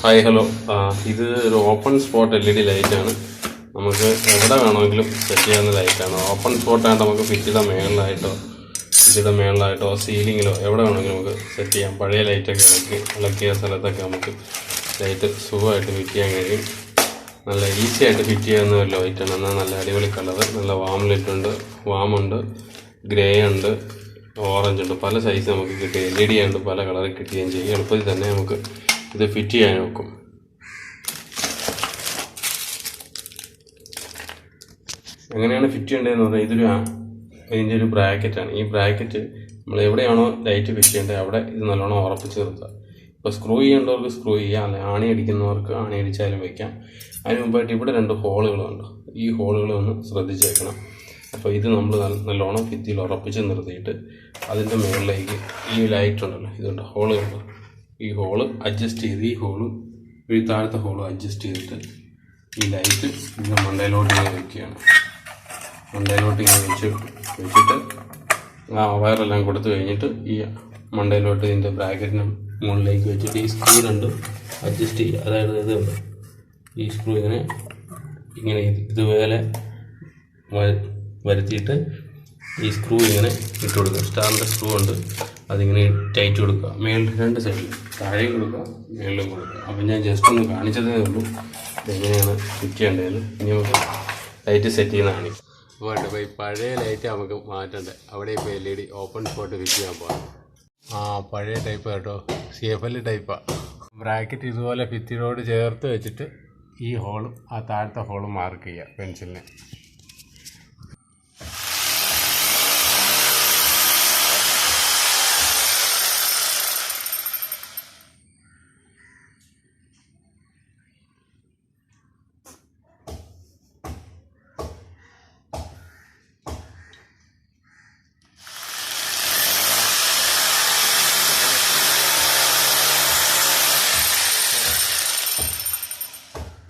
Hi hello. ഇത് ഒരു open spot LED ലൈറ്റാണ്. നമുക്ക് എവിടെ വേണമെങ്കിലും സെറ്റ് ചെയ്യാവുന്ന ലൈറ്റാണ്. ഓപ്പൺ സ്പോട്ടായിട്ട് നമുക്ക് ഭിത്തിയുടെ മേളിലായിട്ടോ സീലിങ്ങിലോ എവിടെ വേണമെങ്കിലും നമുക്ക് സെറ്റ് ചെയ്യാം. പഴയ ലൈറ്റൊക്കെ ഇളക്കിയ സ്ഥലത്തൊക്കെ നമുക്ക് ലൈറ്റ് സുഖമായിട്ട് ഫിറ്റ് ചെയ്യാൻ കഴിയും. നല്ല ഈസി ആയിട്ട് ഫിറ്റ് ചെയ്യാവുന്ന ഒരു ലൈറ്റാണ്. എന്നാൽ നല്ല അടിപൊളി കളറ്, നല്ല വാമുണ്ട്, ഗ്രേ ഉണ്ട്, ഓറഞ്ച് ഉണ്ട്, പല സൈസ് നമുക്ക് കിട്ടുക. LED ഉണ്ട്, പല കളറിൽ കിട്ടുകയും ചെയ്യും. എളുപ്പത്തിൽ തന്നെ നമുക്ക് ഇത് ഫിറ്റ് ചെയ്യാൻ നോക്കും. എങ്ങനെയാണ് ഫിറ്റ് ചെയ്യേണ്ടതെന്ന് പറഞ്ഞാൽ ഇതിൻ്റെ ഒരു ബ്രാക്കറ്റാണ്. ഈ ബ്രാക്കറ്റ് നമ്മൾ എവിടെയാണോ ലൈറ്റ് ഫിറ്റ് ചെയ്യേണ്ടത് അവിടെ ഇത് നല്ലോണം ഉറപ്പിച്ച് നിർത്തുക. ഇപ്പോൾ സ്ക്രൂ ചെയ്യേണ്ടവർക്ക് സ്ക്രൂ ചെയ്യാം, അല്ലെ ആണി അടിക്കുന്നവർക്ക് ആണി അടിച്ചാലും വയ്ക്കാം. അതിന് മുമ്പായിട്ട് ഇവിടെ 2 ഹോളുകളുണ്ട്. ഈ ഹോളുകൾ ഒന്ന് ശ്രദ്ധിച്ച് വെക്കണം. അപ്പോൾ ഇത് നമ്മൾ നല്ലോണം ഭിത്തിയിൽ ഉറപ്പിച്ച് നിർത്തിയിട്ട് അതിൻ്റെ മുകളിലേക്ക് ഈ ലൈറ്റ് ഉണ്ടല്ലോ, ഇതുണ്ട് ഹോളുകളുണ്ട്, ഈ ഹോള് അഡ്ജസ്റ്റ് ചെയ്ത് ഈ താഴത്തെ ഹോള് അഡ്ജസ്റ്റ് ചെയ്തിട്ട് ഈ ലൈറ്റ് ഇതിൻ്റെ മണ്ടയിലോട്ട് ഇങ്ങനെ വയ്ക്കുകയാണ്. മണ്ടയിലോട്ട് ഇങ്ങനെ വെച്ചിട്ട് ആ വയറെല്ലാം കൊടുത്തു കഴിഞ്ഞിട്ട് ഈ മണ്ടയിലോട്ട് ഇതിൻ്റെ ബ്രാക്കറ്റിന് മുകളിലേക്ക് വെച്ചിട്ട് ഈ സ്ക്രൂ രണ്ടും അഡ്ജസ്റ്റ് ചെയ്യുക. അതായത് ഇതുണ്ട്, ഈ സ്ക്രൂ ഇങ്ങനെ ഇതുപോലെ വരുത്തിയിട്ട് ഈ സ്ക്രൂ ഇങ്ങനെ ഇട്ട് കൊടുക്കുക. സ്റ്റാറിൻ്റെ സ്ക്രൂ ഉണ്ട്, അതിങ്ങനെ ടൈറ്റ് കൊടുക്കുക. മേളിൽ 2 സൈഡിൽ താഴെയും കൊടുക്കുക, മേളിലും കൊടുക്കുക. അപ്പം ഞാൻ ജസ്റ്റ് ഒന്ന് കാണിച്ചതേ ഉള്ളൂ എങ്ങനെയാണ് ഫിറ്റ് ചെയ്യേണ്ടതെന്ന്. ഇനി നമുക്ക് ലൈറ്റ് സെറ്റ് ചെയ്യുന്നതാണ്. അപ്പോൾ ഈ പഴയ ലൈറ്റ് നമുക്ക് മാറ്റണ്ടേ. അവിടെ ഇപ്പോൾ LED ഓപ്പൺ സ്പോട്ട് ഫിറ്റ് ചെയ്യാൻ പോകാം. പഴയ ടൈപ്പ് കേട്ടോ, CFL ടൈപ്പാണ്. ബ്രാക്കറ്റ് ഇതുപോലെ ഭിത്തിയോട് ചേർത്ത് വെച്ചിട്ട് ഈ ഹോളും ആ താഴത്തെ ഹോളും മാർക്ക് ചെയ്യുക പെൻസിലിന്.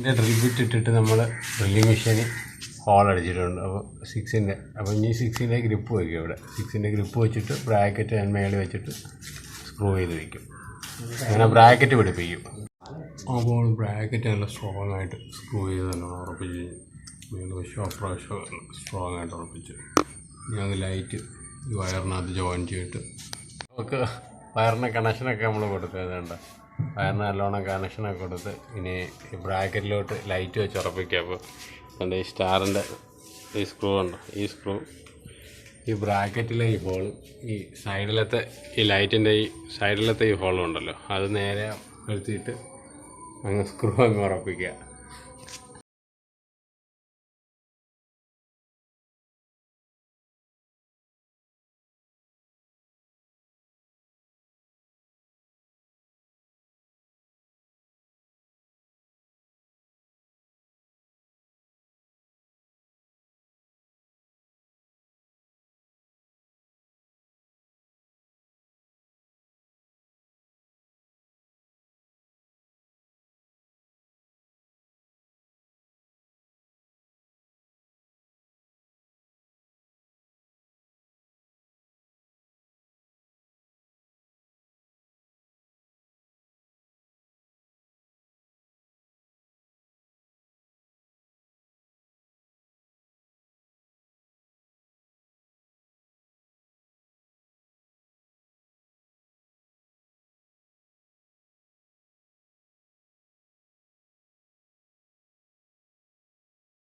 ഇതിൻ്റെ ഡ്രിൽ ബിറ്റ് ഇട്ടിട്ട് നമ്മൾ ഡ്രില്ലിങ് മെഷീന് ഹോൾ അടിച്ചിട്ടുണ്ട്. അപ്പോൾ 6-ൻ്റെ, അപ്പോൾ ഇനി 6-ൻ്റെ ഗ്രിപ്പ് വയ്ക്കും. ഇവിടെ 6-ൻ്റെ ഗ്രിപ്പ് വെച്ചിട്ട് ബ്രാക്കറ്റ് മേളിൽ വെച്ചിട്ട് സ്ക്രൂ ചെയ്ത് വയ്ക്കും. അങ്ങനെ ബ്രാക്കറ്റ് പിടിപ്പിക്കും. അപ്പോൾ ബ്രാക്കറ്റ് നല്ല സ്ട്രോങ് ആയിട്ട് സ്ക്രൂ ചെയ്ത് തന്നെ ഉറപ്പിച്ച് മേളിൽ വശം അപ്രാവശ്യം സ്ട്രോങ് ആയിട്ട് ഉറപ്പിച്ച് ഞാൻ ലൈറ്റ് ഈ വയറിനകത്ത് ജോയിൻ ചെയ്തിട്ട് നമുക്ക് വയറിന് കണക്ഷനൊക്കെ നമ്മൾ കൊടുക്കുന്നത്. വയറിന് നല്ലോണം കണക്ഷനൊക്കെ കൊടുത്ത് ഇനി ഈ ബ്രാക്കറ്റിലോട്ട് ലൈറ്റ് വെച്ച് ഉറപ്പിക്കുക. അപ്പോൾ എൻ്റെ ഈ സ്റ്റാറിൻ്റെ ഈ സ്ക്രൂ ഉണ്ട്, ഈ സ്ക്രൂ ഈ ബ്രാക്കറ്റിലെ ഈ ഹോൾ, ഈ സൈഡിലത്തെ ഈ ലൈറ്റിൻ്റെ ഈ സൈഡിലത്തെ ഈ ഹോളും ഉണ്ടല്ലോ, അത് നേരെ വരുത്തിയിട്ട് അങ്ങ് സ്ക്രൂ അങ്ങ് ഉറപ്പിക്കുക.